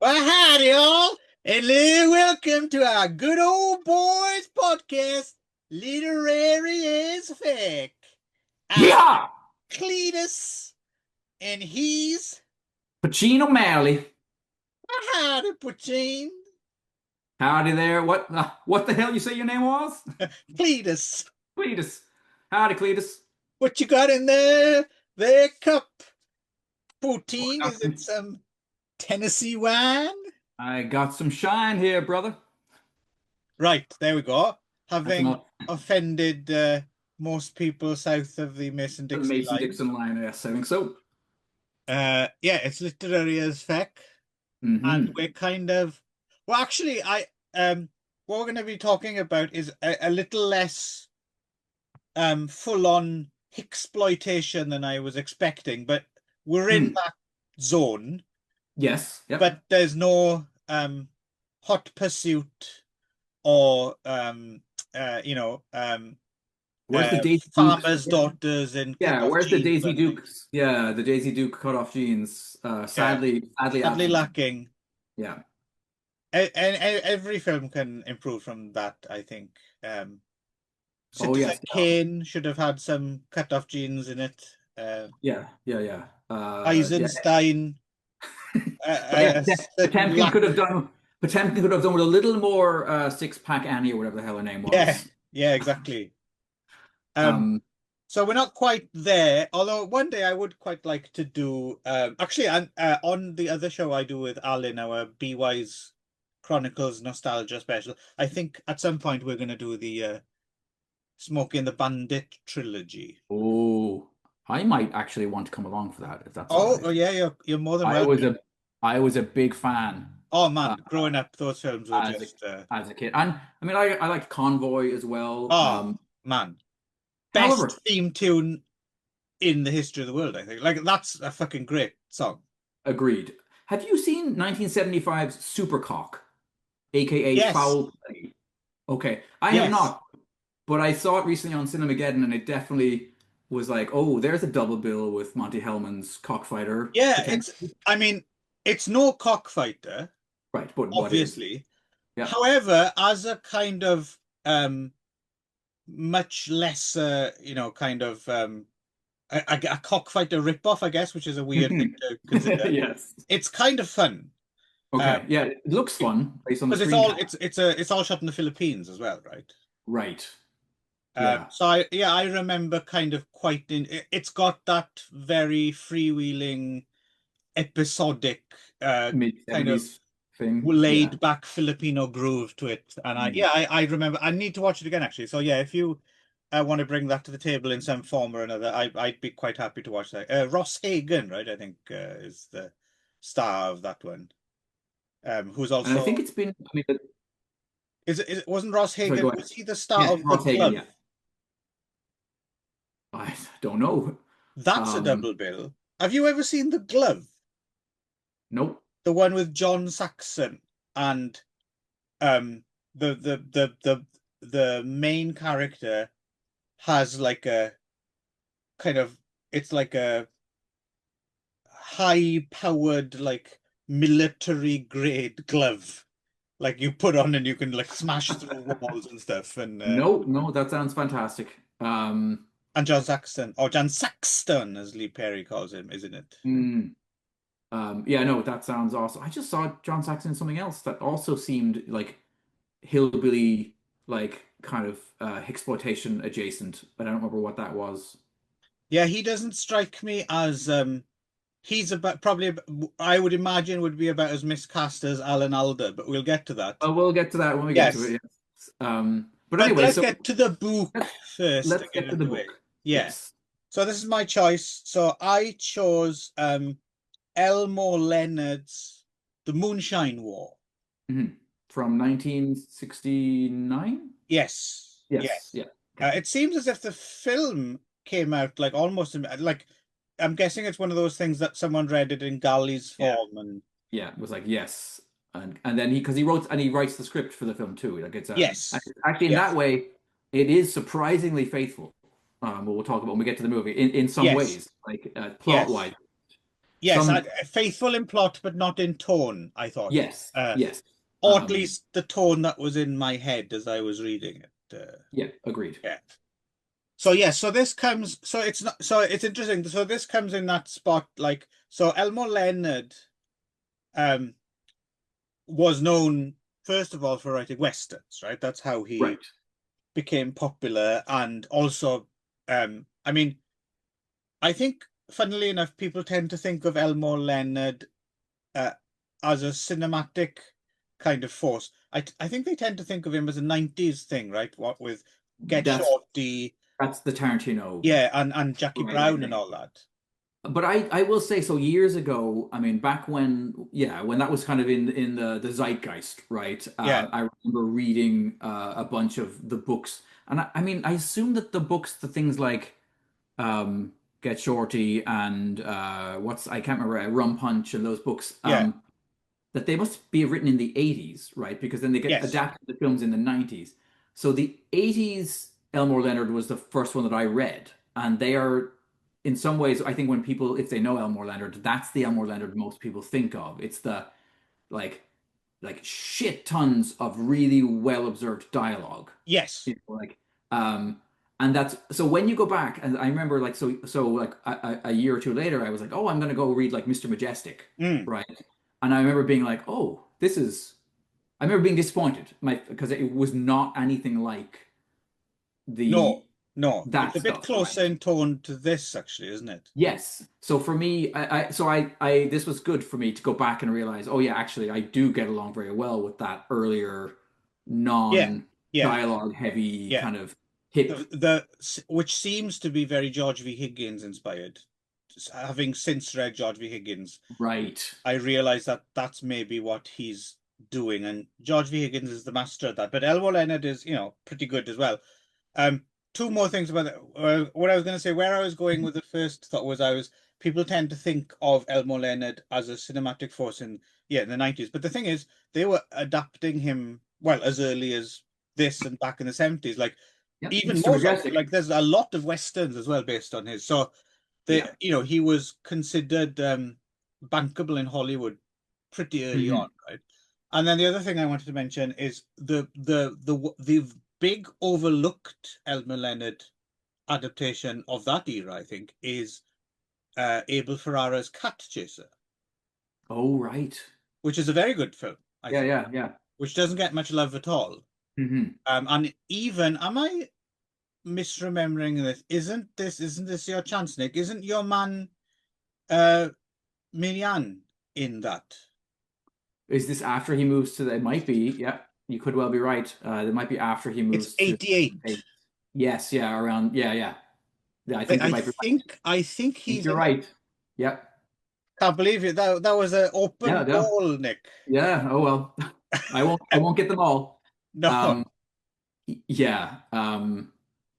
Well, howdy, all, and welcome to our good old boys podcast, Literary as FECK. I'm Yeah, Cletus, and he's Pacino O'Malley. howdy, Puccine. Howdy there. What the hell you say your name was? Cletus, Cletus. Howdy, Cletus. what you got in there? There, cup. Oh, Poutine, is it some Tennessee wine? I got some shine here, brother. Right, there we go. That's Having enough. offended most people south of the The Mason-Dixie line. Mason-Dixon line, yes, I think so. Yeah, it's literary as feck, and Hmm. we're kind of well, actually, I what we're going to be talking about is a little less full on exploitation than I was expecting, but we're in Hmm. that zone, Yes. Yep. but there's no hot pursuit or Where's the Daisy Dukes? farmers' daughters in Yeah, cut-off where's the jeans or Daisy anything. Dukes? Yeah, the Daisy Duke cut-off jeans. Yeah, Sadly sadly absent. lacking. Yeah. And every film can improve from that, I think. Um, Oh Citizen yes. Kane should have had some cut-off jeans in it. Yeah. Yeah. Eisenstein, But yeah, a certain Potemkin lack. could have done with a little more six pack Annie or whatever the hell her name Yeah, was. yeah, exactly. Um, Um, so we're not quite there. Although one day I would quite like to do. Actually, on the other show I do with Alan, our BY's Chronicles Nostalgia special. I think at some point we're going to do the Smokey and the Bandit trilogy. oh, I might actually want to come along for that if that's all Oh right. yeah, you're more than I was welcome. a I was a big fan Oh uh, man, growing up, those films were as a just as a kid, and I mean I liked Convoy as well. oh man, However, best theme tune in the history of the world, I think. Like that's a fucking great song. agreed. Have you seen 1975's Supercock, aka Yes, Foul Play? Okay, I have yes, not. But I saw it recently on Cinemageddon, and it definitely was like, oh, there's a double bill with Monty Hellman's Cockfighter yeah. potential. I mean, it's no cockfighter, Right, but what is? obviously. Yeah. However, as a kind of much lesser, kind of a cockfighter ripoff, I guess, which is a weird thing to consider. Yes. It's kind of fun. Um, Okay. Yeah, it looks fun based on the because screen cap. it's all shot in the Philippines as well, right? Right. Yeah. So I remember kind of quite it's got that very freewheeling, episodic, Mid kind of 70s thing. Yeah. laid back Filipino groove to it, and Mm. I remember. I need to watch it again actually. So yeah, if you want to bring that to the table in some form or another, I'd be quite happy to watch that. Ross Hagen, right? I think is the star of that one. Who's And I also think it's been, I mean, wasn't Ross sorry, Hagen? go ahead. Was he the star Yes, of The Ross Hagen, Glove? yeah. I don't know. That's a Um, double bill. Have you ever seen The Glove? nope. The one with John Saxon and um the the the the the main character has like a kind of it's like a high powered like military grade glove like you put on and you can like smash through walls and stuff No, that sounds fantastic. and John Saxon or John Saxton as Lee Perry calls him, isn't it? hmm. Yeah, no, that sounds awesome. I just saw John Saxon in something else that also seemed like hillbilly, like kind of exploitation adjacent, but I don't remember what that was. Yeah, he doesn't strike me as he's about probably I would imagine would be about as miscast as Alan Alda, but we'll get to that. Oh, we'll get to that when we get to Yes, it. Yes. But but anyway, let's so get to the book let's first to let's get get to it the away. book. Yeah. Yes. So this is my choice. So I chose Elmore Leonard's The Moonshine War. Mhm. From 1969? Yes, Yes. yes. Yeah. Okay. It seems as if the film came out like almost like I'm guessing it's one of those things that someone read it in Galley's Yeah. form and Yeah. It was like yes. And then he wrote and he writes the script for the film too. Like it's yes, actually in that yes, way it is surprisingly faithful. What we'll talk about when we get to the movie in some yes, ways, like plot yes. wise. Yes, faithful in plot, but not in tone, I thought. Yes, yes. Or at least the tone that was in my head as I was reading it. Yeah, agreed. Yeah. So yeah, so this comes, so it's not, so it's interesting. So this comes in that spot, like, so Elmore Leonard um was known first of all for writing westerns, right? That's how he Right. became popular, and also, I mean, I think, funnily enough, people tend to think of Elmore Leonard uh, as a cinematic kind of force. I think they tend to think of him as a 90s thing, right? What with Get That's Shorty, that's the Tarantino. yeah, and Jackie Right, I Brown and think. all that. But I will say so years ago, I mean back when yeah, when that was kind of in the zeitgeist, right? Yeah, I remember reading a bunch of the books. And I mean I assume that the books, the things like Get Shorty and what's I can't remember Rum Punch and those books yeah, that they must be written in the 80s, right? Because then they get yes, adapted to films in the 90s. So the 80s Elmore Leonard was the first one that I read. And they are, in some ways, I think when people, if they know Elmore Leonard, that's the Elmore Leonard most people think of. It's the like shit tons of really well observed dialogue. yes. You know, um and that's so when you go back and I remember like like a year or two later I was like, oh, I'm gonna go read like Mr. Majestic, Mm. right? And I remember being like, oh, this is I remember being disappointed my because it was not anything like the No, no, it's that a bit stuff, closer right? in tone to this, actually, isn't it? Yes. So for me, I this was good for me to go back and realize, oh yeah, actually I do get along very well with that earlier Yeah, yeah, non-dialogue heavy yeah. kind of hip. Which seems to be very George V. Higgins inspired. Having since read George V. Higgins, Right. I realize that that's maybe what he's doing, and George V. Higgins is the master at that. But Elmo Leonard is, pretty good as well. Um, Two more things about that. What I was going to say, where I was going with the first thought was people tend to think of Elmo Leonard as a cinematic force in the 90s. But the thing is, they were adapting him, well, as early as this and back in the 70s. Like, Yep. even Mr. more so, Majestic. like there's a lot of westerns as well based on his. So Yeah. he was considered bankable in Hollywood pretty early on, Hmm. right? And then the other thing I wanted to mention is the big overlooked Elmer Leonard adaptation of that era, I think, is Abel Ferrara's Cat Chaser, Oh, right. which is a very good film, I Yeah, think, yeah, yeah. which doesn't get much love at all. Hmm. And even, am I misremembering this? Isn't this your chance, Nick? Isn't your man uh Minian in that? Is this after he moves to the, it might be, yeah, you could well be right. It might be after he It's moves to 88. yes, yeah, around, yeah, yeah. Yeah, I think you I might be right. think I think he's you're in it. right. Yep. Can't believe it. That was an Yeah, open yeah. goal, Nick. Yeah. Oh well. I won't get them all. No, Um, yeah.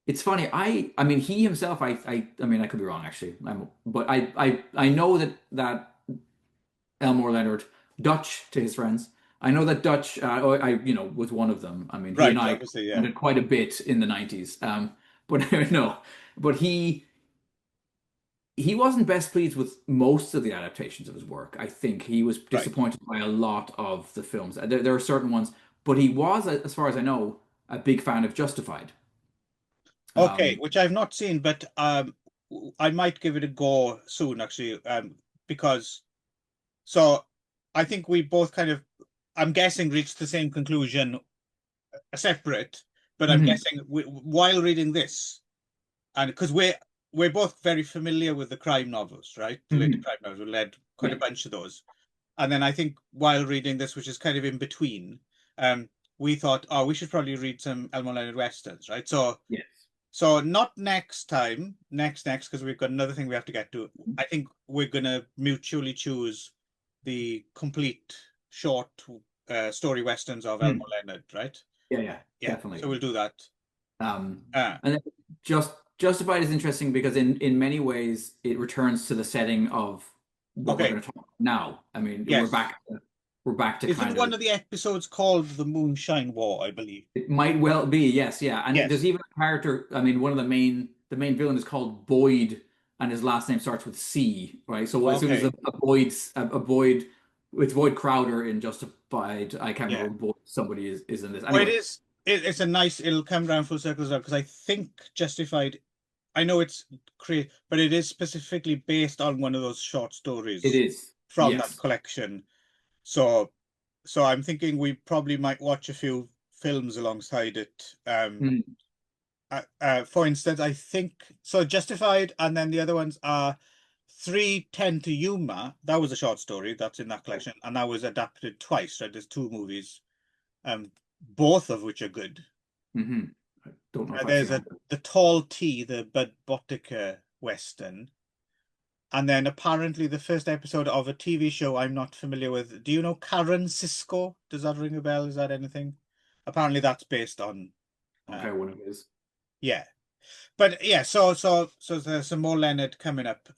It's funny. I mean, he himself. I mean, I could be wrong actually. But I know that Elmore Leonard, Dutch to his friends. I know that Dutch. Was one of them. I mean, he and right, I obviously, yeah, did quite a bit in the 90s. But no, but he wasn't best pleased with most of the adaptations of his work. I think he was right. disappointed by a lot of the films. There are certain ones, but he was, as far as I know, a big fan of Justified. Okay, Um, which I've not seen, but I might give it a go soon, actually, because so I think we both kind of, I'm guessing, reached the same conclusion, separate, but I'm mhm. guessing while reading this, and because we're both very familiar with the crime novels, right? The later Mhm. crime novels, we read quite a Yeah. bunch of those. And then I think while reading this, which is kind of in between, we thought, oh, we should probably read some Elmo Leonard westerns, right? Yes. So not next time, next, because we've got another thing we have to get to. I think we're gonna mutually choose the complete short story westerns of Elmo Mhm. Leonard, right? Yeah, yeah, Yeah, definitely. so we'll do that. Um, Uh, and then Justified is interesting because in many ways it returns to the setting of what we're okay, going to talk about now. I mean, yes. we're back to Isn't kind of one of the episodes called the Moonshine War, I believe? it might well be, yes, yeah. And there's Yes. even a character, I mean, one of the main villain is called Boyd, and his last name starts with C, right? So as soon as Okay. a Boyd, it's Boyd Crowder in Justified. I can't Yeah. remember what somebody is in this. Well, it Anyway, is. It's a nice. It'll come round full circle as well because I think Justified. I know it's create, but it is specifically based on one of those short it stories is. from that Yes. collection. So, so I'm thinking we probably might watch a few films alongside it. Mm, For instance, I think so. Justified, and then the other ones are 3:10 to Yuma. That was a short story that's in that collection, and that was adapted twice. Right, there's two movies, both of which are good. hmm I don't know if I've There's seen a either. the Tall Tea, the Bud Boddicker Western, and then apparently the first episode of a TV show I'm not familiar with. Do you know Karen Cisco? Does that ring a bell? Is that anything? Apparently that's based on, Okay, um, one of his. yeah. But yeah, so there's some more Leonard coming up.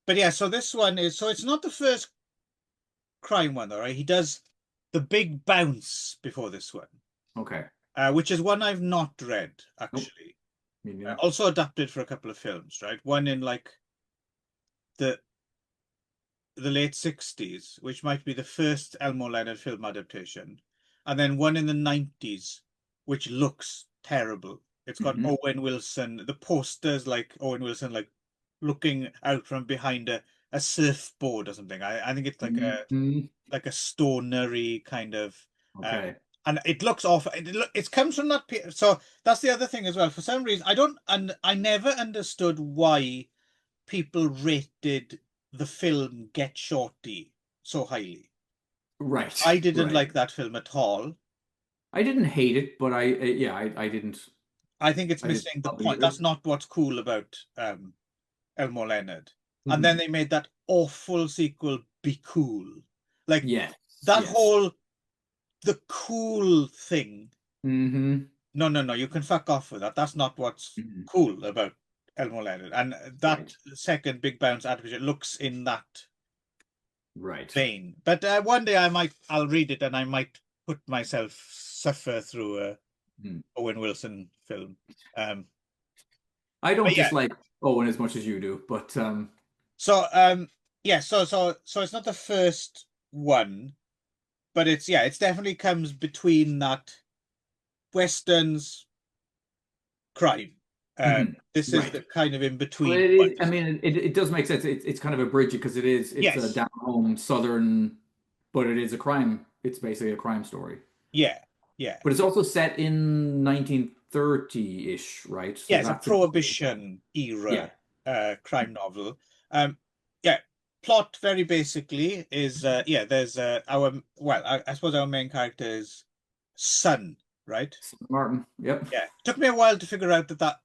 But yeah, so this one is so it's not the first crime one, though, right? He does the Big Bounce before this one, Okay. which is one I've not read Nope. actually. Me neither. Also adapted for a couple of films, right? One in like the the late 60s, which might be the first Elmore Leonard film adaptation, and then one in the 90s, which looks terrible. It's got Hmm Owen Wilson. The posters like Owen Wilson like looking out from behind a surfboard or something. I think it's hmm like a stonery kind of um Okay. and it looks awful. It comes from that so that's the other thing as well. For some reason, I don't and I never understood why people rated the film Get Shorty so highly. Right. I didn't Right. like that film at all. I didn't hate it, but yeah, I didn't I think it's I didn't missing the love it point. either. That's not what's cool about Elmore Leonard. And then Hmm they made that awful sequel, Be Cool. Like Yes. that Yes. whole the cool thing. hmm No, no, no, you can fuck off with that. That's not what's hmm cool about Elmore Leonard. And that Right. second Big Bounce adaptation looks in that Right. vein. But one day I'll read it and I might put myself suffer through a Hmm. Owen Wilson film. Um, I don't but yeah, dislike Owen as much as you do, but so yeah, so it's not the first one, but it's definitely comes between that westerns crime. mhm. This is Right. the kind of in Well, between it one, is, I isn't it? mean, it does make sense. It's kind of a bridge because it's a Yes, down home southern, but it is a crime. It's basically a crime story. yeah, yeah. But it's also set in 1930-ish, right? Yeah, So it's a that's important. Prohibition Yeah. era crime novel. Yeah, plot very basically is yeah, there's our well, I suppose our main character is son, right? Martin. Yep. Yeah, took me a while to figure out that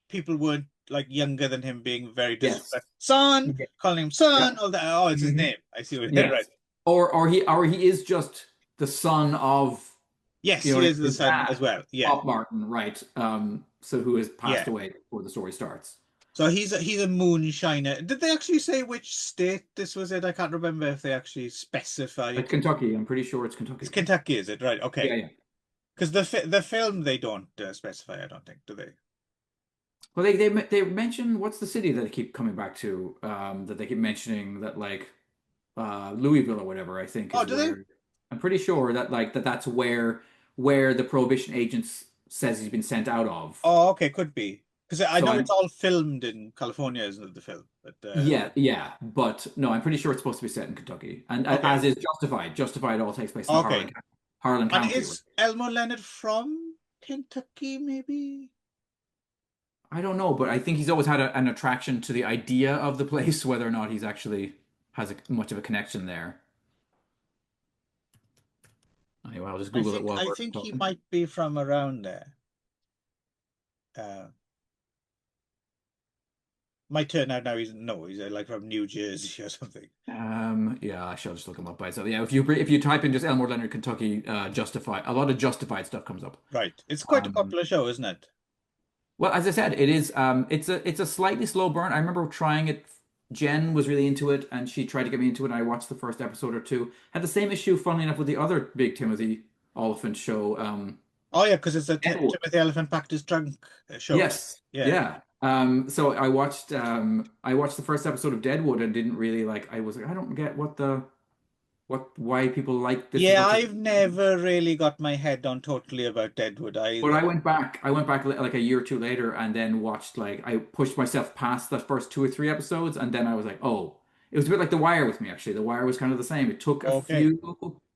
people weren't like younger than him, being very Yes. disrespectful. Son, Yeah. calling him son, Yep. all that. Oh, it's his hmm name. I see what right. Yes. Or he is just the son of, Yes, you know he what I is mean, the his son dad, as well. Yeah, Bob Martin, right? So who has passed yeah. away before the story starts. So he's a moonshiner. Did they actually say which state this was in? I can't remember if they actually specified. Kentucky. I'm pretty sure it's It's Kentucky. Kentucky, is it? Right. Yeah, Okay. yeah. Because the film they don't specify, I don't think, do they? Well, they mention what's the city that they keep coming back to, that they keep mentioning that like Louisville or whatever, I think Oh, is do they? where I'm pretty sure that that's where the prohibition agents says he's been sent out of. Oh, okay, could be. Because I So know it's I'm all filmed in California, isn't it, the film? But yeah, yeah, but no, I'm pretty sure it's supposed to be set in Kentucky. And okay, as is Justified. Justified all takes place in okay. Harlan And County. Right? is Elmore Leonard from Kentucky, maybe? I don't know, but I think he's always had an attraction to the idea of the place, whether or not he's actually has much of a connection there. Anyway, I'll just I Google it think while I we're think he talking. might be from around there. Uh, might turn out now he's no, he's like from New Jersey or something. Yeah, I shall just look him up by itself. Yeah, if you type in just Elmore Leonard, Kentucky, Justified, a lot of Justified stuff comes up. Right. It's quite a Um, popular show, isn't it? well, as I said, it is. It's a slightly slow burn. I remember trying it. Jen was really into it, and she tried to get me into it. And I watched the first episode or two. Had the same issue, funnily enough, with the other big Timothy Oliphant show, Oh yeah, because it's a Edward. Timothy Elephant packed his trunk show. Yes, Yeah. yeah. So I watched the first episode of Deadwood and didn't really like. I was like, I don't get why people like this as Yeah, much as. I've never really got my head on totally about Deadwood But either. I went back like a year or two later and then watched like I pushed myself past the first two or three episodes and then I was like, oh, it was a bit like The Wire with me actually. The Wire was kind of the same. It took a Okay, few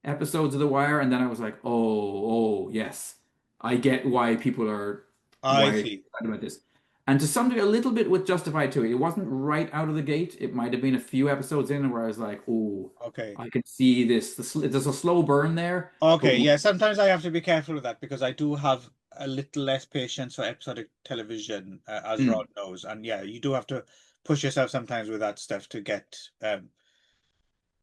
episodes of The Wire and then I was like, oh, yes. I get why people are I why see. excited about this. And to some degree, a little bit with Justified too. It wasn't right out of the gate. It might have been a few episodes in where I was like, oh, Okay. I can see this. There's a slow burn there, but Okay, yeah, sometimes I have to be careful with that because I do have a little less patience for episodic television, as mm, Rod knows. And yeah, you do have to push yourself sometimes with that stuff to get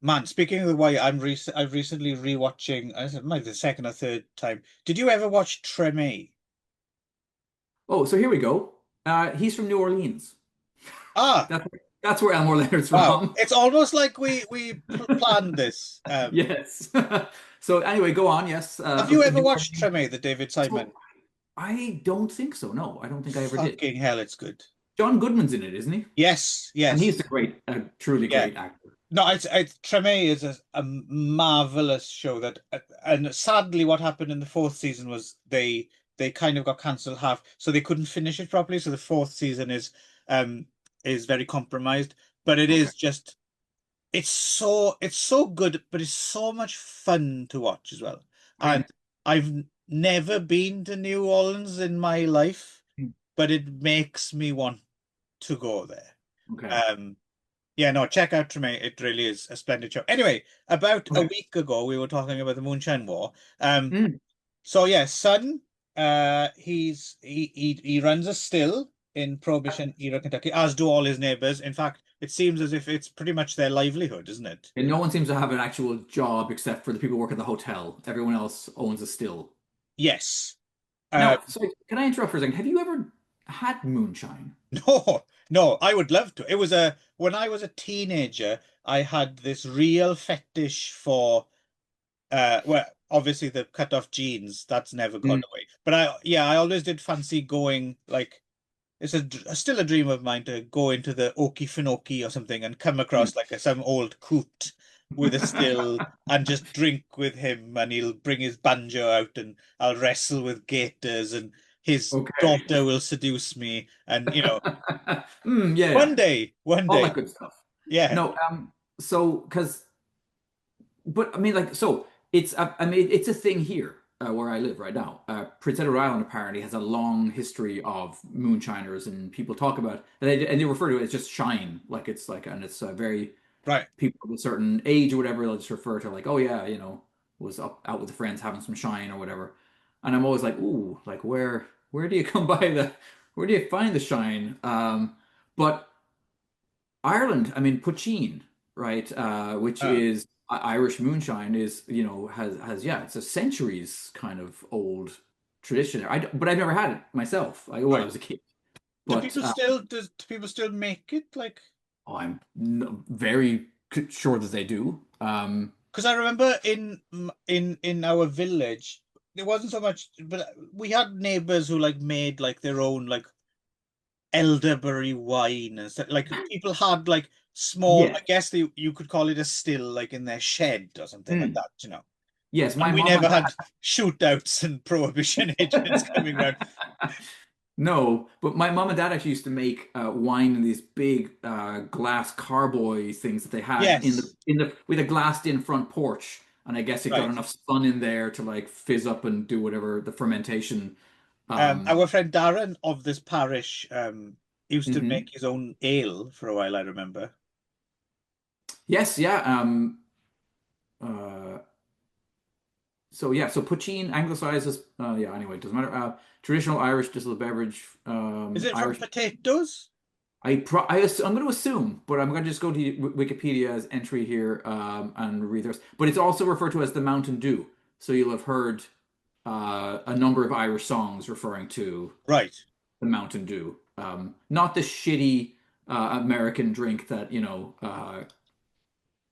man, speaking of the Wire, I've recently rewatching I said maybe the second or third time. Did you ever watch Treme? oh, so here we go. He's from New Orleans. Ah, That's that's where Elmore Leonard's wow. from. It's almost like we planned this. Yes. So anyway, go on. Yes. Have you ever New watched Orleans. Treme, the David So Simon? I don't think so. No, I don't think I ever did. Fucking hell, it's good. John Goodman's in it, isn't he? Yes, And he's yes. a truly Yeah. great actor. No, it's Treme is a marvelous show that, and sadly, what happened in the fourth season was they kind of got cancelled half, so they couldn't finish it properly. So the fourth season um is very compromised, but it Okay. is just it's so good, but it's so much fun to watch as well. And Right. Never been to New Orleans in my life, but it makes me want to go there. Okay. Um, yeah, no, check out Tremaine. It really is a splendid show. Anyway, about a Okay. week ago, we were talking about the Moonshine War. Mm. So yeah, son, he runs a still in Prohibition era Kentucky, as do all his neighbors. In fact, it seems as if it's pretty much their livelihood, isn't it? And no one seems to have an actual job except for the people who work at the hotel. Everyone else owns a still. Yes. Now, so can I interrupt for a second? Have you ever had moonshine? No, no, I would love to. It was a when I was a teenager, I had this real fetish for well, obviously the cut off jeans, that's never gone Mm. away. But I always did fancy going like it's still a dream of mine to go into the Okefenokee or something and come Mm. across like some old coot with a still and just drink with him and he'll bring his banjo out and I'll wrestle with gators and his Okay. daughter will seduce me and Yeah, yeah. one All that day, good stuff. yeah. No, so because but I mean, like, so I mean, it's a thing here where I live right now. Prince Edward Island apparently has a long history of moonshiners, and people talk about and they refer to it as just shine, like it's like, and it's very Right. people of a certain age or whatever. They'll just refer to like, oh yeah, was up out with the friends having some shine or whatever. And I'm always like, ooh, like where do you come by where do you find the shine? But Ireland, I mean, poachine, right? Which Uh, is Irish moonshine is, has yeah, it's a centuries kind of old tradition. But I've never had it myself. When I right. was a kid. Do But people still do people still make it like I'm very sure that they do. because I remember in our village, it wasn't so much, but we had neighbors who like made like their own like elderberry wine and stuff. Like people had like small, I Yeah. guess you could call it a still, like in their shed or something like Mm. that. Yes, And my we mom never and had shootouts and prohibition agents coming around. No, but my mom and dad actually used to make wine in these big glass carboy things that they had Yes, in the with a glassed in front porch, and I guess it got right. enough sun in there to like fizz up and do whatever the fermentation. Um, Our friend Darren of this parish used to mhm. make his own ale for a while, I remember. Yes, yeah. Uh, so yeah, so poachine anglicized as yeah. Anyway, it doesn't matter. Traditional Irish distilled beverage. Is it from Irish. potatoes? I'm going to assume, but I'm going to just go to Wikipedia's entry here and read this. But it's also referred to as the Mountain Dew. So you'll have heard a number of Irish songs referring to Right. the Mountain Dew, not the shitty American drink that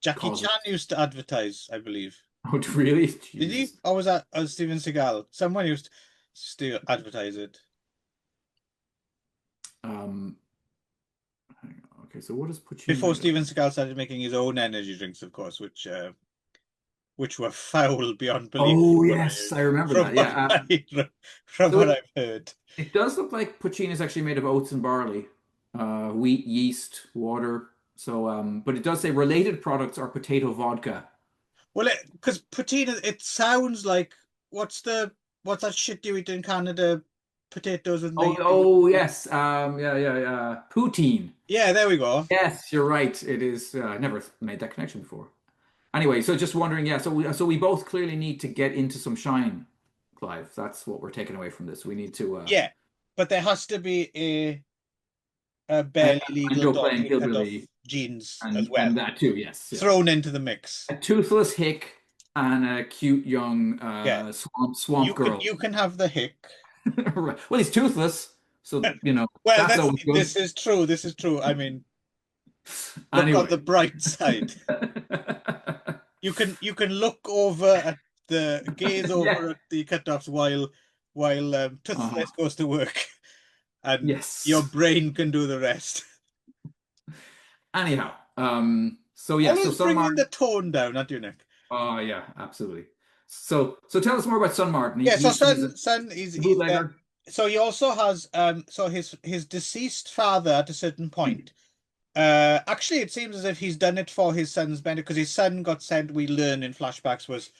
Jackie causes. Chan used to advertise, I believe. Oh, really? Did he? Jesus. Or was that Steven Seagal? Someone used to advertise it. Um, hang on. Okay, so what does Before Puccini? Steven Seagal started making his own energy drinks, of course, which were foul beyond belief Oh from what yes, I remember from that. what Yeah. from So what it I've heard. it does look like poutine is actually made of oats and barley, wheat, yeast, water. So, but it does say related products are potato vodka. Well, because poutine, it sounds like what's that shit you eat in Canada? Potatoes with Oh, mayonnaise. oh yes. Yeah, yeah, yeah. Poutine. Yeah, there we go. Yes, you're right. It is. I never made that connection before. Anyway, so just wondering, yeah. So we both clearly need to get into some shine, Clive. That's what we're taking away from this. We need to. Yeah, but there has to be a And barely legal Banjo playing doggy cut off hillbilly jeans as and well that too. Yes, yeah. thrown into the mix. A toothless hick and a cute young Yeah, swamp girl. you can have the hick. Right. Well, he's toothless, so Well, that's always good. this is true. This is true. I mean, look on Anyway. the bright side. You can look over at the gaze Yeah. over at the cutoffs while Uh-huh. Toothless goes to work, and your Yes. brain can do the rest. Anyhow, so yeah, so Always Sun bringing the Martin. tone down, aren't you, Nick? Oh yeah, absolutely. So tell us more about Sun Martin. Yeah. So He's a son, he's there. bootlegger. So he also has so his deceased father at a certain point. Actually, it seems as if he's done it for his son's benefit because his son got sent. We learn in flashbacks was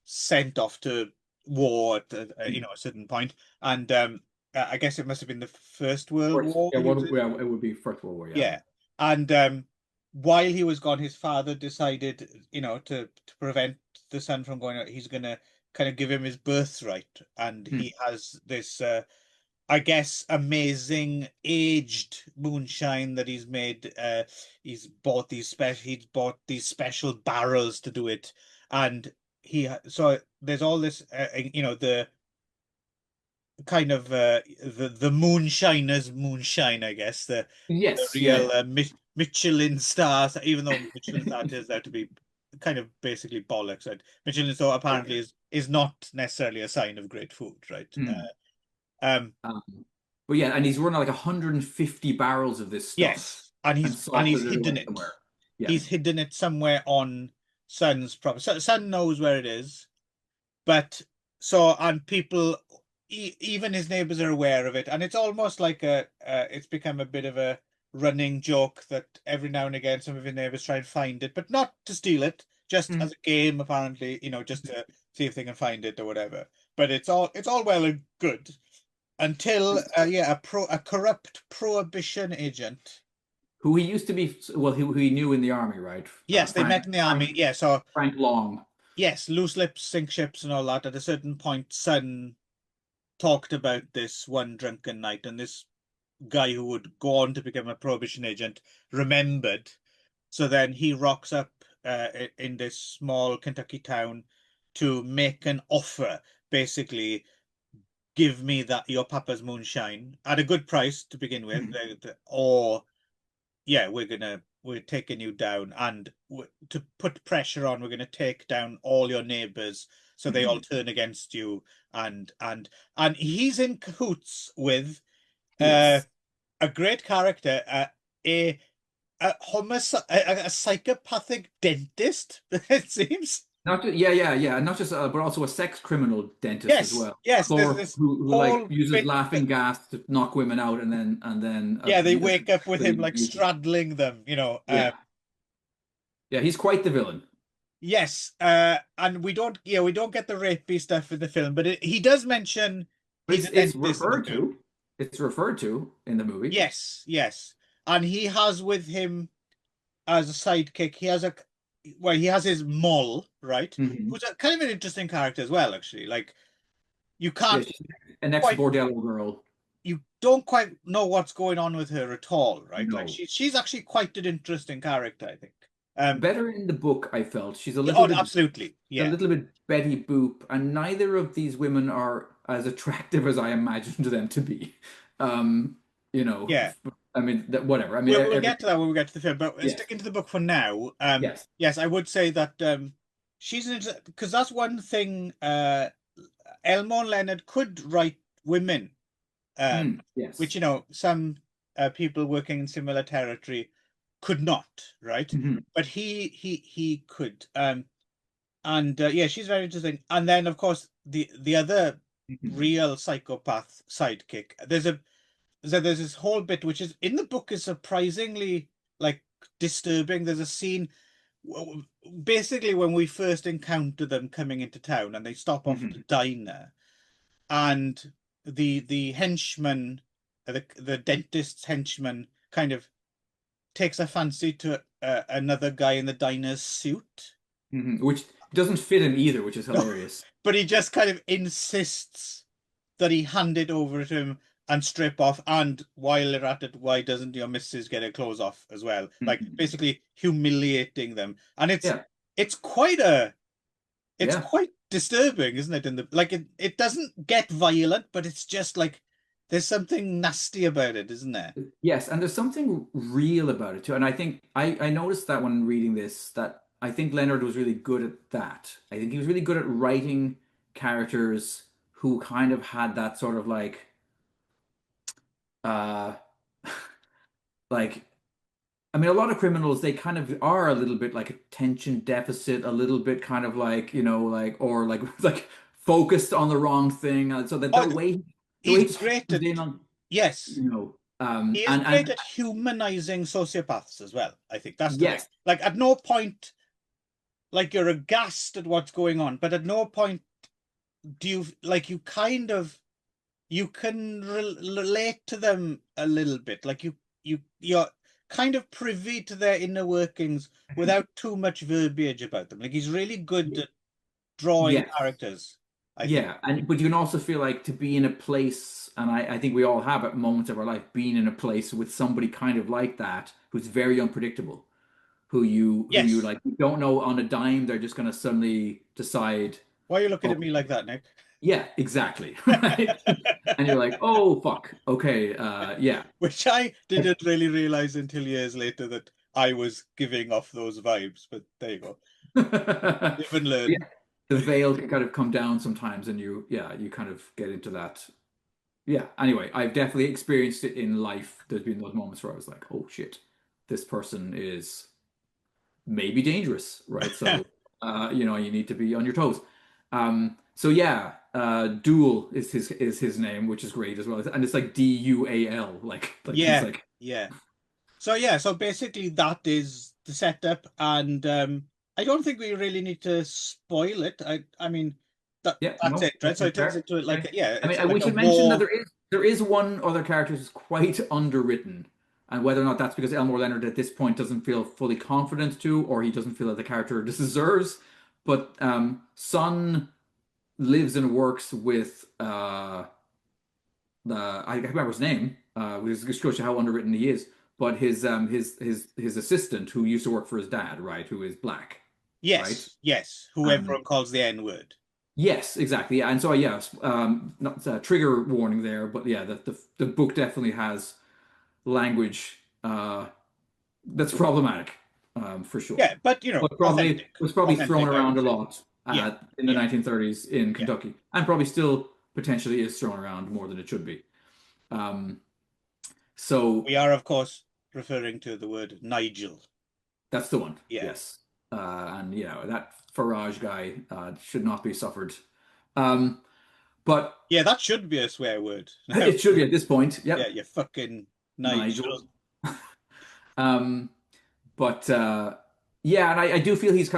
sent off to war at a certain point, and I guess it must have been the First World First, War yeah, he was what in. yeah, it would be First World War, yeah. Yeah, and while he was gone, his father decided, to prevent the son from going out, he's gonna kind of give him his birthright, and Hmm. he has this. I guess amazing aged moonshine that he's made. He's bought these special barrels to do it, and so there's all this. The kind of the moonshiner's moonshine, I guess the Yes, yeah, real Michelin stars. Even though Michelin star turns out to be kind of basically bollocks, right? Michelin star apparently is not necessarily a sign of great food, right? yeah. Um, Um, but yeah, and he's running like 150 barrels of this stuff Yes, and and he's salted it hidden away it. somewhere. Yeah. He's hidden it somewhere on Sun's property. So Sun knows where it is, but and people, even his neighbors are aware of it, and it's almost like it's become a bit of a running joke that every now and again some of his neighbors try and find it, but not to steal it, just Mhm. as a game, apparently, just to see if they can find it or whatever. But it's all well and good until yeah, a corrupt prohibition agent. Who he used to be, well, who he knew in the army, right? Yes, they met in the army. Yeah, so Frank Long. yes, loose lips sink ships and all that. At a certain point, Sun talked about this one drunken night, and this guy who would go on to become a prohibition agent remembered. So then he rocks up in this small Kentucky town to make an offer, basically, give me that your papa's moonshine at a good price to begin with, Mhm. or yeah, we're taking you down, and to put pressure on, we're going to take down all your neighbors so they all Mhm. turn against you, and he's in cahoots with uh, Yes. a great character, a a psychopathic dentist, it seems. Not just, yeah, yeah, yeah. Not just, but also a sex criminal dentist as Yes, well. yes, there's Chlor, this who like whole uses bit. laughing gas to knock women out and then Yeah, they wake up with him like abuses. straddling them, Yeah, yeah. He's quite the villain. Yes, and we don't get the rapey stuff in the film, but he does mention But he's it's a it's dentist in the referred film. to. It's referred to in the movie. Yes, yes, and he has with him as a sidekick. He has his Moll, right? Hmm. Who's a kind of an interesting character as well, actually. Like you Yeah, can't she's an quite, ex-bordello girl. you don't quite know what's going on with her at all, right? Like No. she's actually quite an interesting character, I think. Um, Better in the book, I felt. She's yeah, oh, absolutely, a yeah, little bit Betty Boop, and neither of these women are as attractive as I imagined them to be. Um, you know, yeah. I mean, whatever. I mean, We'll get to that when we get to the film, but yes, sticking to the book for now. yes. Yes, I would say that she's because that's one thing. Elmore Leonard could write women, Mm, which yes. some people working in similar territory could not, right? Mhm. But he could. And yeah, she's very interesting. And then of course the other Mhm. real psychopath sidekick. There's this whole bit which is in the book is surprisingly like disturbing. There's a scene basically when we first encounter them coming into town and they stop off at a Mhm. diner and the henchman, the dentist's henchman kind of takes a fancy to another guy in the diner's suit. Mhm. Which doesn't fit him either, which is No, hilarious. but he just kind of insists that he hand it over to him and strip off. And while they're at it, why doesn't your missus get her clothes off as well? Like Mhm. basically humiliating them. And Yeah, it's quite a it's yeah. quite disturbing, isn't it? In the like it doesn't get violent, but it's just like there's something nasty about it, isn't there? Yes, and there's something real about it too. And I think I noticed that when reading this, that I think Leonard was really good at that. I think he was really good at writing characters who kind of had that sort of uh like I mean a lot of criminals they kind of are a little bit like attention deficit, a little bit kind of like, like or like like focused on the wrong thing. So that Oh, the way he's he great hones at in on, yes. He is great and at humanizing sociopaths as well. I think that's the thing. yes. Like at no point, like you're aghast at what's going on, but at no point do you like you kind of you can relate to them a little bit. Like you're kind of privy to their inner workings without too much verbiage about them. Like he's really good at drawing Yes. characters, I think. Yeah. And but you can also feel like to be in a place, and I think we all have at moments of our life, being in a place with somebody kind of like that, who's very unpredictable, who you Yes. like you don't know on a dime, they're just gonna suddenly decide, Why are you looking oh at me like that, Nick? yeah, exactly. Right. And you're like, oh fuck. Okay, yeah. Which I didn't really realize until years later that I was giving off those vibes. But there you go. Live and Yeah. learn. The veil can kind of come down sometimes and you kind of get into that. Yeah. Anyway, I've definitely experienced it in life. There's been those moments where I was like, oh shit, this person is maybe dangerous, right? So, you need to be on your toes. So yeah, Duel is his name, which is great as well. And it's like Dual, like he's Yeah, like, yeah. So yeah, so basically that is the setup, and I don't think we really need to spoil it. I mean yeah, that's no, it, right? that So seems it turns fair. into like Okay. yeah, I it's mean, we like a should mention that war. there is one other character who's quite underwritten, and whether or not that's because Elmore Leonard at this point doesn't feel fully confident to, or he doesn't feel that the character deserves. But Sun lives and works with I can't remember his name, which just shows you how underwritten he is. But his assistant, who used to work for his dad, right, who is black, right? Yes, yes. Who Um, everyone calls the N word. yes, exactly. Yeah, and so yes, not trigger warning there, but yeah, the book definitely has language that's problematic, for sure. Yeah, but But probably authentic, was probably thrown authentic. I around would a say. lot Yeah, in the yeah, 1930s in yeah. Kentucky, and probably still potentially is thrown around more than it should be. Um, so We are of course referring to the word Nigel. that's the one. Yeah, Yes. And that Farage guy should not be suffered. Um, but yeah. That should be a swear word now. it should be at this point. Yeah, Yep. you fucking Nigel. Nigel. Um, but yeah, and I do feel he is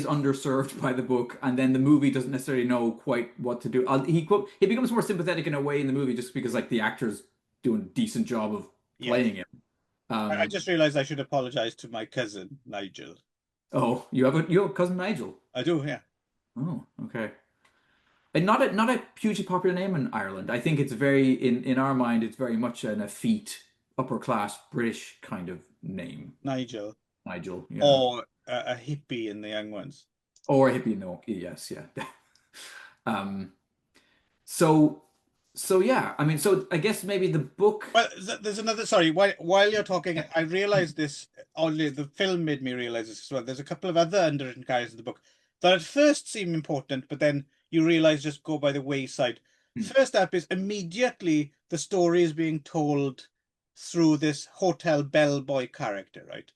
underserved by the book, and then the movie doesn't necessarily know quite what to do. He becomes more sympathetic in a way in the movie just because like the actor's doing a decent job of Yes. playing him. I Um, just realized I should apologize to my cousin Nigel. oh, you have a cousin Nigel. I do, yeah. Oh, okay. And not a hugely popular name in Ireland. I think it's very in our mind it's very much an effete upper class British kind of name. Nigel. Nigel, yeah. Or a hippie in the young ones. Or a hippie, no, yes, yeah. Um, so so yeah, I mean, so I guess maybe the book. Well, there's another. Sorry, while you're talking, I realized this. Only the film made me realize this as well. There's a couple of other underwritten characters in the book that at first seem important, but then you realize just go by the wayside. Hmm, First up is immediately the story is being told through this hotel bellboy character, right?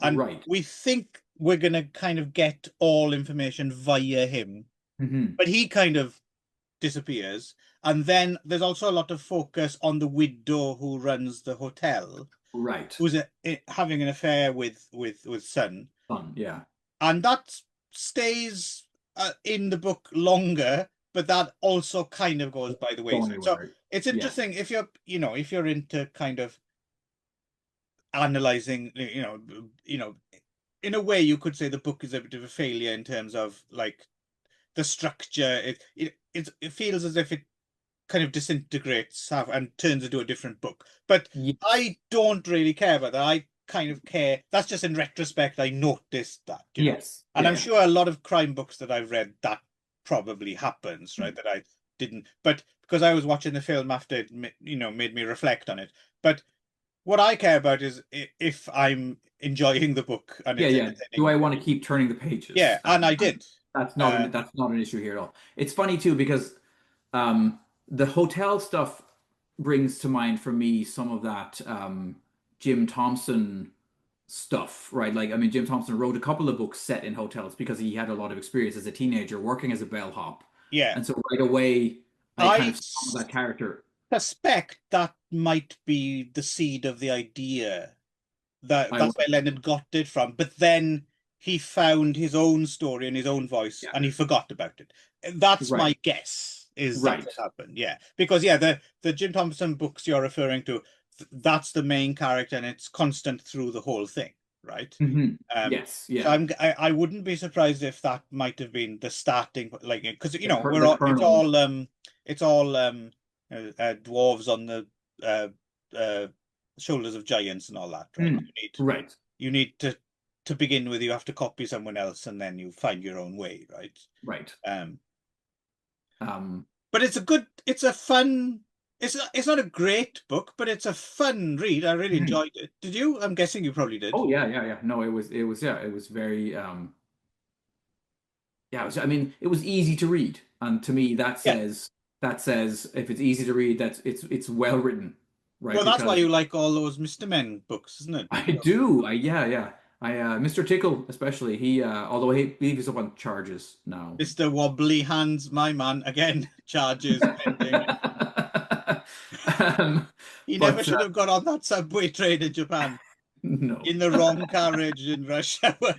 And Right. we think we're gonna kind of get all information via him, Hmm. but he kind of disappears. And then there's also a lot of focus on the widow who runs the hotel, Right. who's having an affair with Sun, Fun. Yeah. and that stays in the book longer, but that also kind of goes by the Go wayside. So anywhere. it's Yeah. interesting if you're into kind of analyzing, in a way you could say the book is a bit of a failure in terms of like the structure. It feels as if it kind of disintegrates and turns into a different book. But Yes. I don't really care about that. I kind of care. That's just in retrospect, I noticed that. Yes. And Yeah. I'm Yeah. sure a lot of crime books that I've read, that probably happens, right? That I didn't, but because I was watching the film after it, made me reflect on it. But what I care about is if I'm enjoying the book and Yeah. it's Yeah. Do entertaining I me. want to keep turning the pages? Yeah, and I did. Uh, That's not an issue here at all. It's funny too because the hotel stuff brings to mind for me some of that Jim Thompson stuff, right? Like, I mean, Jim Thompson wrote a couple of books set in hotels because he had a lot of experience as a teenager working as a bellhop. yeah, And so right away, I kind I of saw that character. suspect that might be the seed of the idea. I That's would, where Leonard got it from. But then he found his own story in his own voice yeah, and he forgot about it. That's right, my guess, is that's right. what happened. Yeah. Because yeah, the Jim Thompson books you're referring to, that's the main character and it's constant through the whole thing, right? Hmm. Um, Yes, so yeah. I wouldn't be surprised if that might have been the starting, like, because we're The all Colonel. it's all dwarves on the uh, uh, shoulders of giants and all that, right? Mm, right, You need to begin with, you have to copy someone else and then you find your own way, right? right. Um, Um, but it's a fun. It's not a great book, but it's a fun read. I really mhm. enjoyed it. Did you? I'm guessing you probably did. Oh yeah, yeah, yeah. No, yeah, it was very yeah, I mean, it was easy to read, and to me, Yeah. that says if it's easy to read, that's it's well written, right? Well, that's why Because you like all those Mr. Men books, isn't it? I do, yeah, yeah. Mr. Tickle especially, he although he's up on charges now. Mr. Wobbly Hands, my man, again, charges pending. Um, He never but should have got on that subway train in Japan no. in the wrong carriage in rush hour.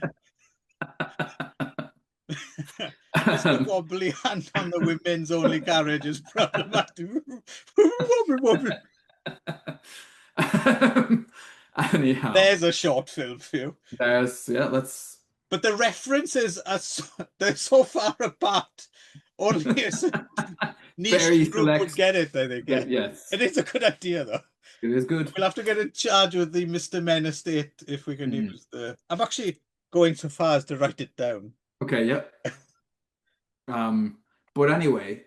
Mr. Um, Wobbly Hand on the women's only carriage is problematic. Wobbly, wobbly. anyhow, There's a short film for you. there's yeah, let's But the references they're so far apart. Only a niche very group would select. get it, I think. Yeah. Yes, It is a good idea, though. it is good. We'll have to get in charge with the Mr. Men estate if we can Mhm. use the. I'm actually going so far as to write it down. Okay, yep. Um, but anyway,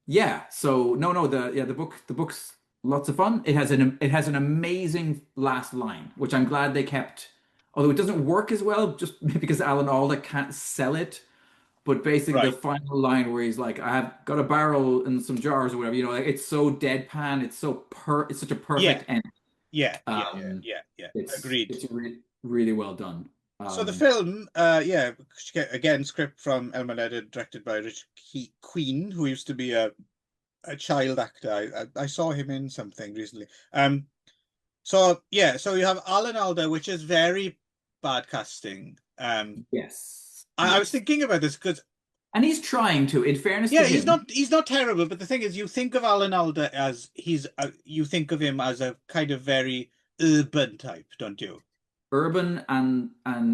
yeah. So no, no, the book's lots of fun. It has an amazing last line, which I'm glad they kept. Although it doesn't work as well, just because Alan Alda can't sell it. But basically, the Right. final line where he's like, "I have got a barrel and some jars or whatever," like, it's so deadpan. It's such a Yeah. perfect end. Yeah. Yeah. Yeah. Um, Yeah. Yeah. Agreed. it's really well done. So the film, yeah, again, script from ELMORE, directed by Rich Queen, who used to be a child actor. I saw him in something recently. So yeah, so you have Alan Alda, which is very bad casting. Yes, I was yes. thinking about this because And he's trying to, in fairness yeah, to him, he's not terrible, but the thing is, you think of Alan Alda as you think of him as a kind of very urban type, don't you? urban and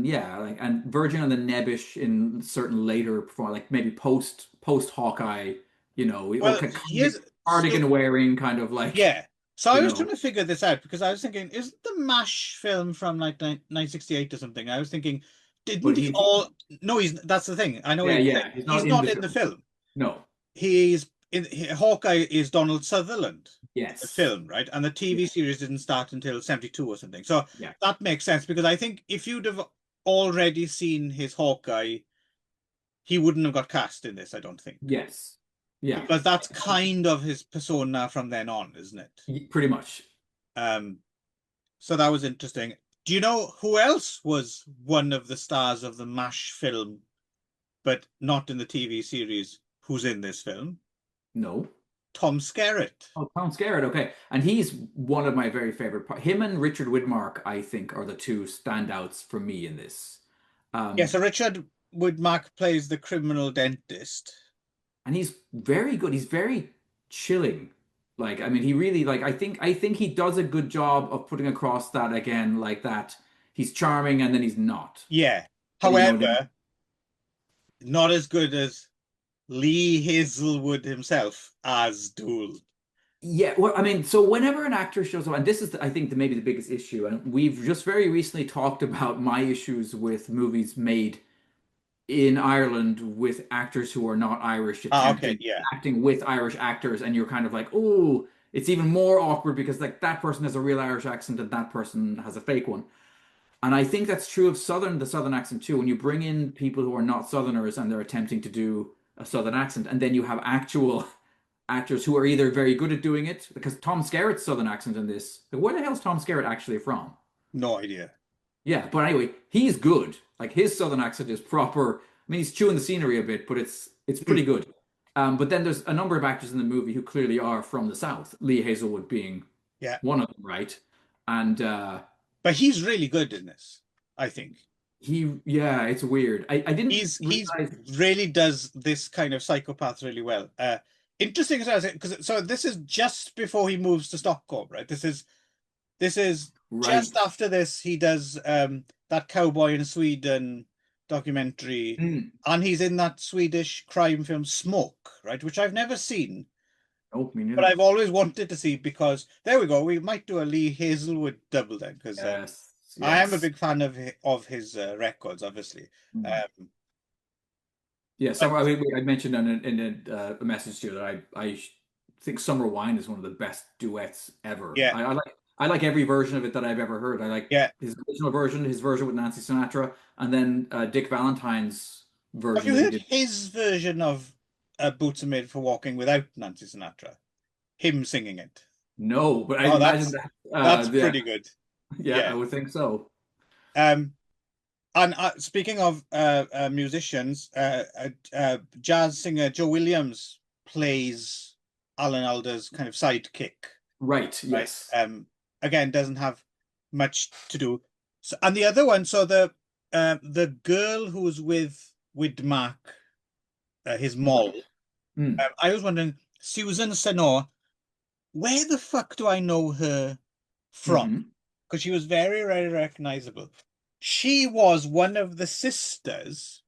yeah, like and verging on the nebbish in certain later perform like maybe post Hawkeye, or Well, kind of here's so cardigan wearing kind of like, yeah. So I you was know, trying to figure this out because I was thinking, isn't the MASH film from like 1968 or something? I was thinking, didn't but he all? No, he's. That's the thing. I know yeah, he. yeah, he's He's not in not the in the film. film. No. He's in Hawkeye is Donald Sutherland in the Yes. film, right? And the TV Yeah. series didn't start until 72 or something. So Yeah. that makes sense because I think if you'd have already seen his Hawkeye, he wouldn't have got cast in this, I don't think. Yes. Yeah. Because that's kind of his persona from then on, isn't it? Pretty much. So that was interesting. Do you know who else was one of the stars of the MASH film, but not in the TV series? Who's in this film? No. Tom Skerritt. Oh, Tom Skerritt. Okay, and he's one of my very favorite. Him and Richard Widmark, I think, are the two standouts for me in this. Yeah, Um, so Richard Woodmark plays the criminal dentist. and he's very good. He's very chilling. Like, I mean, he really like. I think he does a good job of putting across that again, like that. He's charming, and then he's not. Yeah. You know, then However, not as good as Lee Hazelwood himself as Dool. yeah. Well, I mean, so whenever an actor shows up, and this is, I think, maybe the biggest issue, and we've just very recently talked about my issues with movies made in Ireland with actors who are not Irish Ah, okay, attempting yeah. acting with Irish actors, and you're kind of like, oh, it's even more awkward because like that person has a real Irish accent and that person has a fake one. And I think that's true of the Southern accent too. When you bring in people who are not Southerners and they're attempting to do a Southern accent, and then you have actual actors who are either very good at doing it, because Tom Skerritt's Southern accent in this, like, where the hell is Tom Skerritt actually from? No idea. Yeah, but anyway, he's good. Like his southern accent is proper. I mean, he's chewing the scenery a bit, but it's Hmm. pretty good. But then there's a number of actors in the movie who clearly are from the South. Lee Hazelwood being Yeah. one of them, right? And But he's really good in this, I think. yeah, it's weird. I didn't He's realize. really does this kind of psychopath really well. Interesting as well, because so this is just before he moves to Stockholm, right? This is just Right. after this he does that Cowboy in Sweden documentary, Mm. and he's in that Swedish crime film Smoke, right? Which I've never seen, Oh, me but neither. I've always wanted to see because there we go. We might do a Lee Hazelwood double then, because Yes. I am a Yes. big fan of his records, obviously. Mm. Um, Yeah, but I mean, I mentioned in a message to you that I think Summer Wine is one of the best duets ever. yeah, I like every version of it that I've ever heard. I like yeah. his original version, his version with Nancy Sinatra, and then Dick Valentine's Have version you that he heard did. his version of Boots Are Made for Walking without Nancy Sinatra? Him singing it. No, but I Oh, imagine that's that. that's Yeah, pretty good. yeah, I Yeah. would think so. Um, and speaking of musicians, jazz singer Joe Williams plays Alan Alda's kind of sidekick, Right. right? Yes. Again, doesn't have much to do. So, and the other one, so the girl who's with Mark, his Right. moll. Mm. I was wondering, Susan Senor, where the fuck do I know her from? Hmm. Because she was very, very recognizable. She was one of the sisters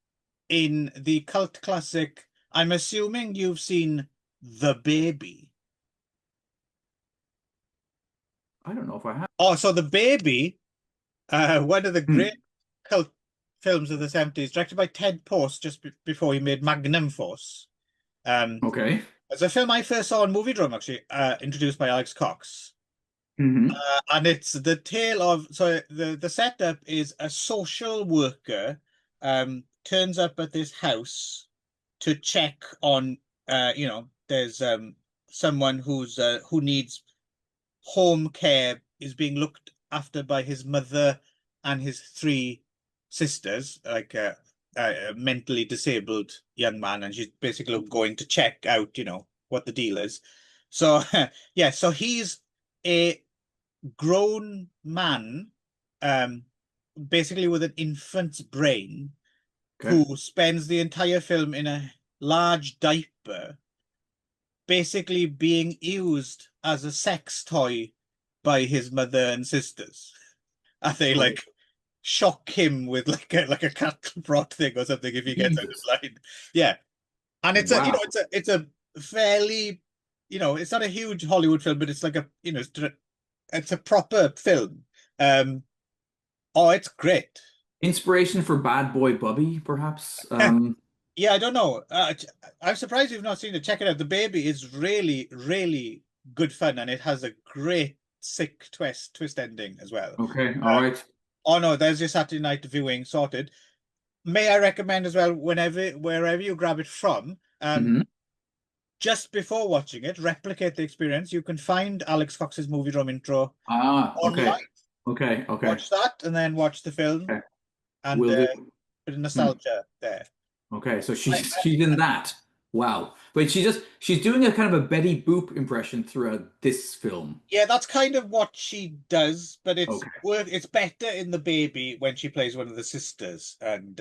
in the cult classic. I'm assuming you've seen The Baby. I don't know if I have. Oh, so The Baby, one of the great Hmm. cult films of the 70s, directed by Ted Post just before he made Magnum Force. Um, Okay. it's a film I first saw on Movie Drum, actually, introduced by Alex Cox. Hmm. And it's the tale of, so the setup is a social worker turns up at this house to check on there's someone who needs home care, is being looked after by his mother and his three sisters, like a mentally disabled young man, and she's basically going to check out, what the deal is. So yeah, so he's a grown man, um, basically with an infant's brain, Okay. who spends the entire film in a large diaper, basically being used as a sex toy by his mother and sisters. And they Okay. like shock him with like a cattle prod thing or something if he gets out of Jesus. line. Yeah. And it's a Wow. it's a fairly, it's not a huge Hollywood film, but it's like a, it's a proper film. Um, oh, it's great. Inspiration for Bad Boy Bubby, perhaps. Yeah, I don't know. I'm surprised you've not seen it. Check it out. The Baby is really, really good fun, and it has a great sick twist ending as well. Okay, all right. Oh no, there's your Saturday night viewing sorted. May I recommend as well, wherever you grab it from, Hmm. just before watching it, replicate the experience. You can find Alex Cox's movie drum intro Ah, okay. online. Okay, okay, Watch that, and then watch the film, okay. and Will do. bit of Hmm. nostalgia there. Okay, so I, she's in that. Wow. But she's doing a kind of a Betty Boop impression throughout this film. yeah, that's kind of what she does, but Okay, it's better in The Baby when she plays one of the sisters, and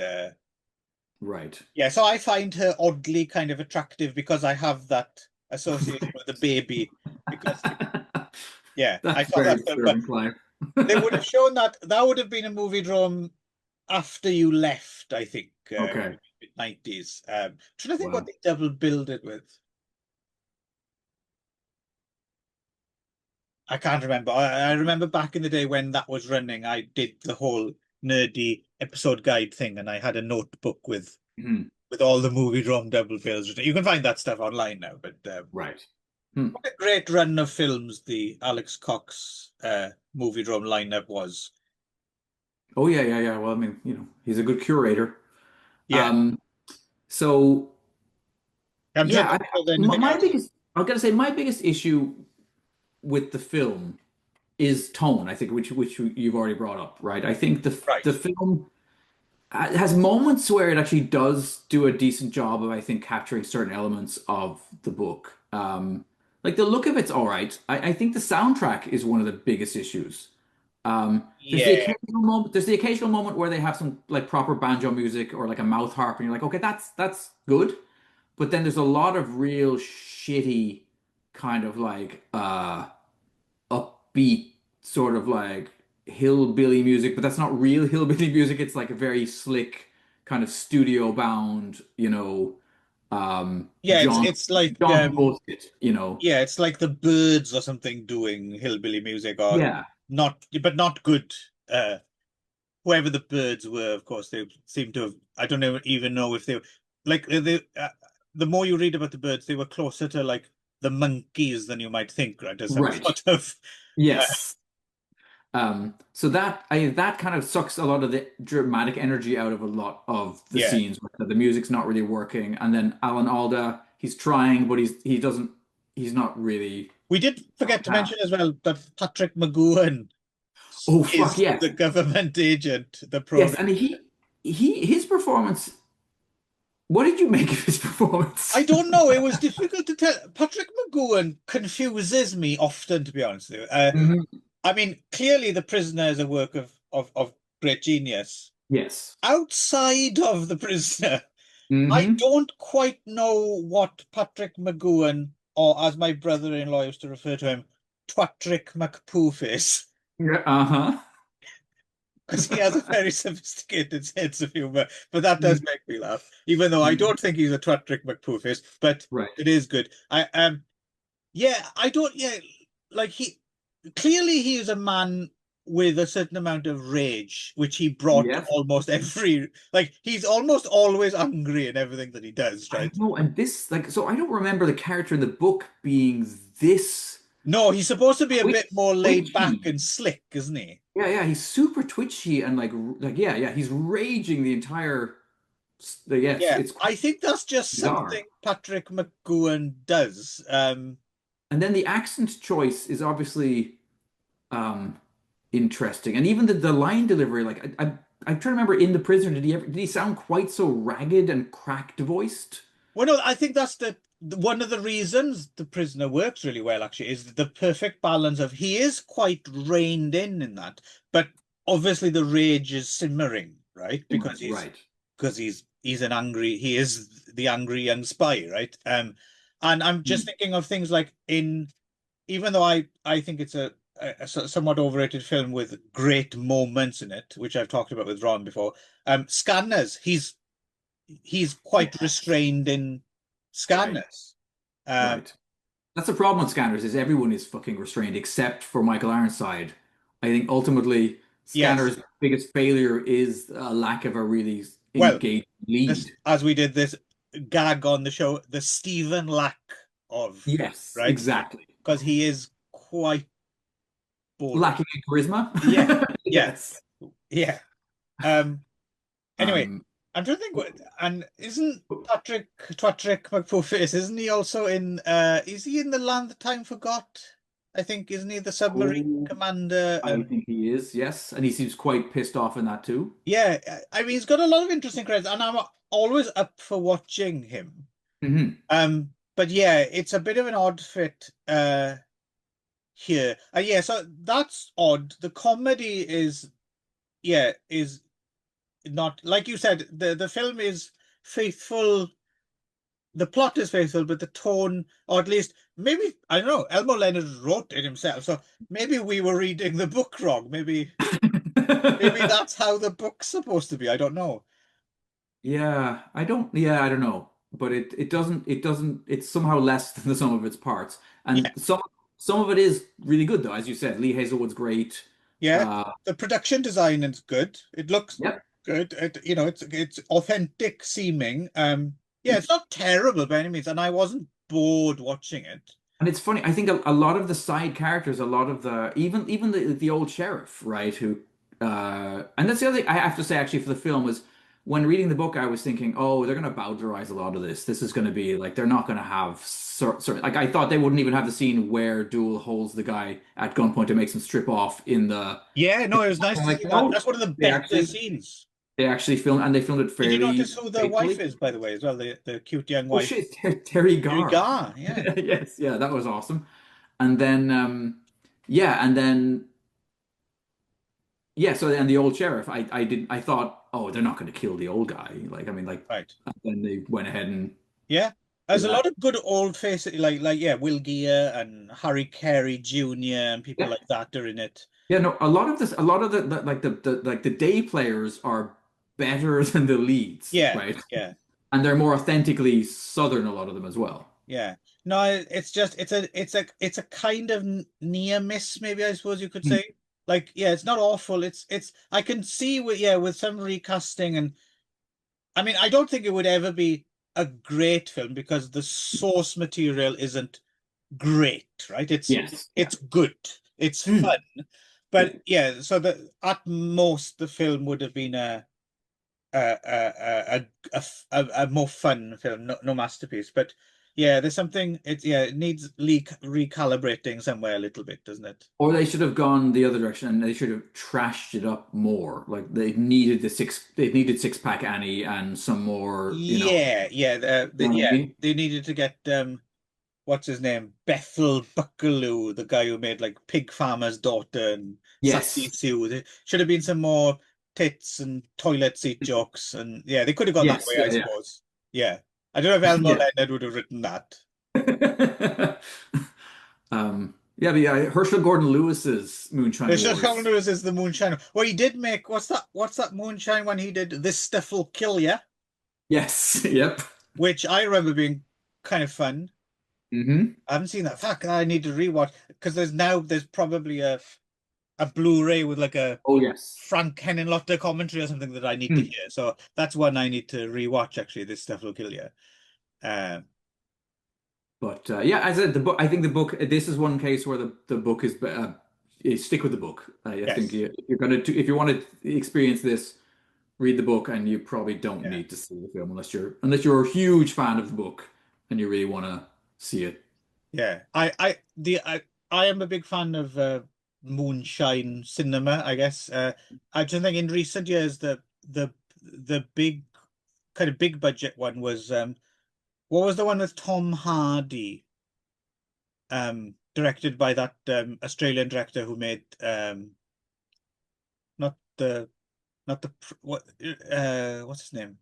right. yeah, so I find her oddly kind of attractive because I have that association with The Baby. Because yeah, I That's saw very that film, but disturbing, Clive. they would have shown that would have been a movie drawn after you left, I think, Okay. mid-90s. Trying to think what Wow. they double billed it with. I can't remember. I remember back in the day when that was running, I did the whole nerdy episode guide thing, and I had a notebook Mhm. with all the movie drum double bills. You can find that stuff online now, but Right. Hmm. what a great run of films the Alex Cox movie drum lineup was. Oh yeah, yeah, yeah. Well, I mean, he's a good curator. Yeah, Um, so I'm trying to yeah, think of anything my else. biggest, I've got to say, my biggest issue with the film is tone, I think, which you've already brought up, right? I think the Right. film has moments where it actually does do a decent job of, I think, capturing certain elements of the book. Like the look of it's all right. I think the soundtrack is one of the biggest issues. Yeah. There's the occasional moment where they have some like proper banjo music or like a mouth harp, and you're like, okay, that's good. But then there's a lot of real shitty kind of like upbeat sort of like hillbilly music, but that's not real hillbilly music. It's like a very slick kind of studio bound, Yeah, John it's like bullshit, you know. yeah, it's like the Birds or something doing hillbilly music, or Yeah, not, but not good. Whoever the Birds were, of course, they seem to have. I don't even know if they like the more you read about the Birds, they were closer to like the Monkeys than you might think, right? As some right. sort of Yes. So that kind of sucks a lot of the dramatic energy out of a lot of the yeah. scenes where the music's not really working. And then Alan Alda, he's trying, but he's not really We did up forget to to task. mention as well that Patrick McGoohan Oh fuck is yes. the government agent, the Yes, promise. and his performance, what did you make of his I performance? don't know. It was difficult to tell. Patrick McGoohan confuses me often, to be honest with you. Mhm. I mean, clearly, The Prisoner is a work of great genius. Yes. Outside of The Prisoner, I Hmm. don't quite know what Patrick McGoohan, or as my brother-in-law used to refer to him, Twatrick McPoof is, Uh-huh. because he has a very sophisticated sense of humor. But that does Mhm. make me laugh, even though I don't think he's a Twatrick McPoof is, but Right. it is good. Yeah, I don't. Yeah, like clearly he is a man with a certain amount of rage, which he brought to Yes. almost every. Like he's almost always angry in everything that he does, I right? know, and this like so I don't remember the character in the book being this No, he's supposed to be a bit more laid back twitchy. and slick, isn't he? Yeah, yeah, he's super twitchy and like yeah, yeah, he's raging the entire yeah, Yeah, it's quite I think that's just bizarre. something Patrick McGowan does. And then the accent choice is obviously um interesting. And even the line delivery, like I'm trying to remember in The Prisoner, did he sound quite so ragged and cracked voiced? Well, no, I think that's one of the reasons The Prisoner works really well, actually, is the perfect balance of he is quite reined in that, but obviously the rage is simmering, right? Right. Because he's an angry he is the angry young spy, right? And I'm just Hmm. thinking of things like in even though I think it's a somewhat overrated film with great moments in it, which I've talked about with Ron before. Scanners, he's quite Yes. restrained in Right. Scanners. Um, Right. That's the problem with Scanners is everyone is fucking restrained except for Michael Ironside. I think ultimately yes. Scanners' biggest failure is a lack of a really Well, engaged this lead. as we did this gag on the show, the Stephen lack of, Yes, right? exactly. Because he is quite boring. Lacking in charisma. Yeah, yeah, Yes. yeah. Um, anyway, Um, I'm trying to think and isn't Patrick McPoofis, isn't he also in is he in The Land That Time Forgot? I think, isn't he the submarine Oh, commander? I think he is, yes. And he seems quite pissed off in that too. Yeah, I mean, he's got a lot of interesting credits, and I'm always up for watching him. Hmm. But yeah, it's a bit of an odd fit here. Yeah, so that's odd. The comedy is, yeah, is not like you said. The film is faithful. The plot is faithful, but the tone, or at least maybe I don't know. Elmore Leonard wrote it himself, so maybe we were reading the book wrong. Maybe that's how the book's supposed to be. I don't know. Yeah, I don't know. But it doesn't it's somehow less than the sum of its parts. Yeah, And some of it is really good though, as you said. Lee Hazelwood's great. yeah. Uh The production design is good. It looks yep. good. It's authentic seeming. Yeah, it's not terrible by any means, and I wasn't bored watching it. And it's funny, I think a lot of the side characters, a lot of the even the old sheriff, right, who and that's the other thing I have to say actually for the film was when reading the book I was thinking, oh, they're gonna bowdlerize a lot of this. This is gonna be like they're not gonna have sort like I thought they wouldn't even have the scene where Duel holds the guy at gunpoint and makes him strip off in the Yeah, no, it was nice I'm to like, see that. no, That's one of the they better actually scenes. they actually filmed and they filmed it Did you notice fairly who the wife faithfully. is, by the way, as well? The cute young Oh wife. shit, Terry Here we Garr. go. Yeah. Yes, yeah, that was awesome. And then yeah, and then yeah, so and the old sheriff, I thought, oh, they're not going to kill the old guy. Like I mean, like Right. and then they went ahead and Yeah. did There's a that. lot of good old faces, like yeah, Will Geer and Harry Carey Jr. and people Yeah, like that are in it. yeah. No, a lot of this, a lot of the like the like the day players are better than the leads, Yeah, right? yeah, And they're more authentically Southern, a lot of them as well. yeah. No, it's just it's a kind of near miss, maybe I suppose you could Hmm. say. Like, yeah, it's not awful. It's I can see with yeah with some recasting, and I mean I don't think it would ever be a great film because the source material isn't great, right? Yes. Yeah. It's good. It's Hmm. fun. Yeah. But yeah, so the at most the film would have been a more fun film, no masterpiece. But yeah, there's something it needs recalibrating somewhere a little bit, doesn't it? Or they should have gone the other direction and they should have trashed it up more. Like they needed six pack Annie and some more, Yeah, yeah, you know what I yeah. mean? They needed to get what's his name? Bethel Buckaloo, the guy who made like Pig Farmer's Daughter and Sassy Yes. Sue. There should have been some more tits and toilet seat jokes, and yeah, they could have gone that Yes. way, I Yeah. Yeah. suppose. Yeah, I don't know if Elmore Yeah. Leonard would have written that. Yeah, but yeah, Herschel Gordon Lewis's Moonshine It's just how Wars. knows is the Moonshine. Well, he did make What's that Moonshine one he did? This stuff will kill you, Yes. Yep. which I remember being kind of fun. Hmm. I haven't seen that. Fuck, I need to rewatch because there's probably a Blu-ray with like a Oh yes. Frank Henenlotter commentary or something that I need to Hmm. hear. So that's one I need to rewatch. Actually, this stuff will kill you. Um, But yeah, as I said, the book. I think the book. This is one case where the book is stick with the book. I think yes, you're gonna if you want to experience this, read the book, and you probably don't yeah, need to see the film unless you're a huge fan of the book and you really want to see it. yeah. I am a big fan of moonshine cinema. I guess. I just think in recent years the big kind of big budget one was what was the one with Tom Hardy? Directed by that Australian director who made not the not the what what's his name?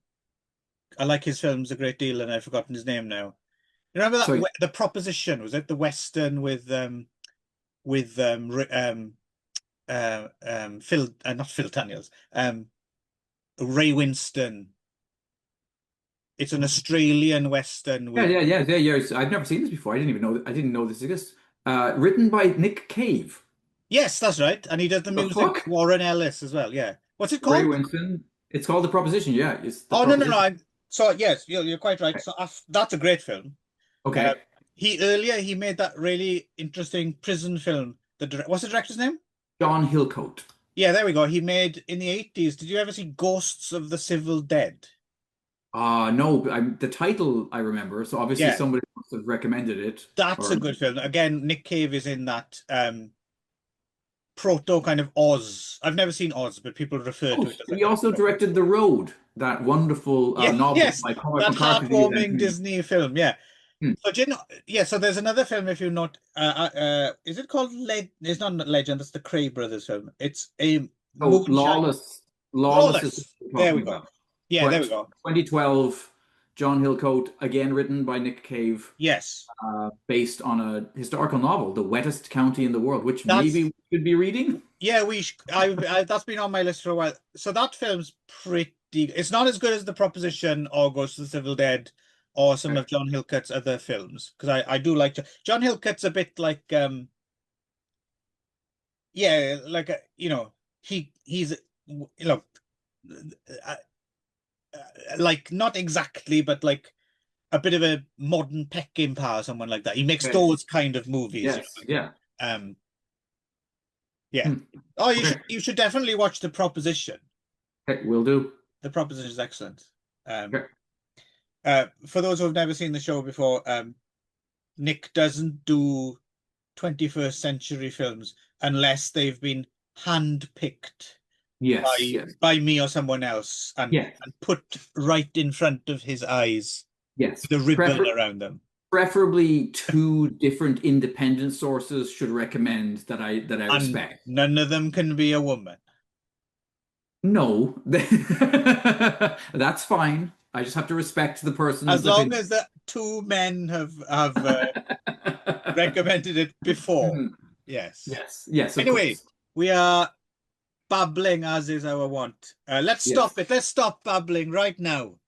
I like his films a great deal, and I've forgotten his name now. You remember that So the Proposition? Was it the Western with Phil not Phil Daniels Ray Winston? It's an Australian Western yeah, with yeah, yeah, yeah, yeah. I've never seen this before. I didn't know this exists. Written by Nick Cave. yes, that's right, and he does the The music with fuck? Warren Ellis as well. Yeah, what's it Ray called? Winston. It's called The Proposition. Yeah, it's The Oh no no no! Proposition. So yes, you're quite right. So that's a great film. Uh, Okay. he made that really interesting prison film. What's the director's name? John Hillcoat. Yeah, there we go. He made in the 80s. Did you ever see Ghosts of the Civil Dead? No, the title I remember. So obviously Yeah, somebody must have recommended it. that's a Or good film. Again, Nick Cave is in that proto kind of Oz. I've never seen Oz, but people refer oh, to it as he like a also directed The Road, that wonderful yeah, novel yes, by Cormac that McCarthy and heartwarming Disney film. Yeah. Hmm. So do you know, yeah, so there's another film if you're not is it called It's not Legend, it's the Cray Brothers film. It's a Oh, Moonshine. Lawless is what Lawless. we're There we talking go. about. Yeah, there we go. 2012, John Hillcoat, again written by Nick Cave, Yes. based on a historical novel, The Wettest County in the World, which maybe That's we should be reading. yeah, I that's been on my list for a while. So that film's pretty it's not as good as The Proposition or Ghost of the Civil Dead or some Okay. of John Hillcoat's other films because I do like John Hillcoat's a bit like yeah, like he's uh, like not exactly, but like a bit of a modern Peckinpah or someone like that. He makes Okay. those kind of movies, Yes. Yeah. Um, yeah. Hmm. Oh, Okay. you should definitely watch The Proposition. Okay. Will do. The Proposition is excellent. Okay. For those who have never seen the show before, Nick doesn't do 21st century films unless they've been handpicked Yes. by Yes. me or someone else Yes. and put right in front of his eyes Yes. with a ribbon around them. Preferably two different independent sources should recommend that I And respect. none of them can be a woman. No, that's fine. I just have to respect the As person's long opinion. as the two men have recommended it before. Hmm. Yes. Yes, yes, of Anyway, course. we are babbling as is our wont. Let's Yes. stop it. Let's stop babbling right now.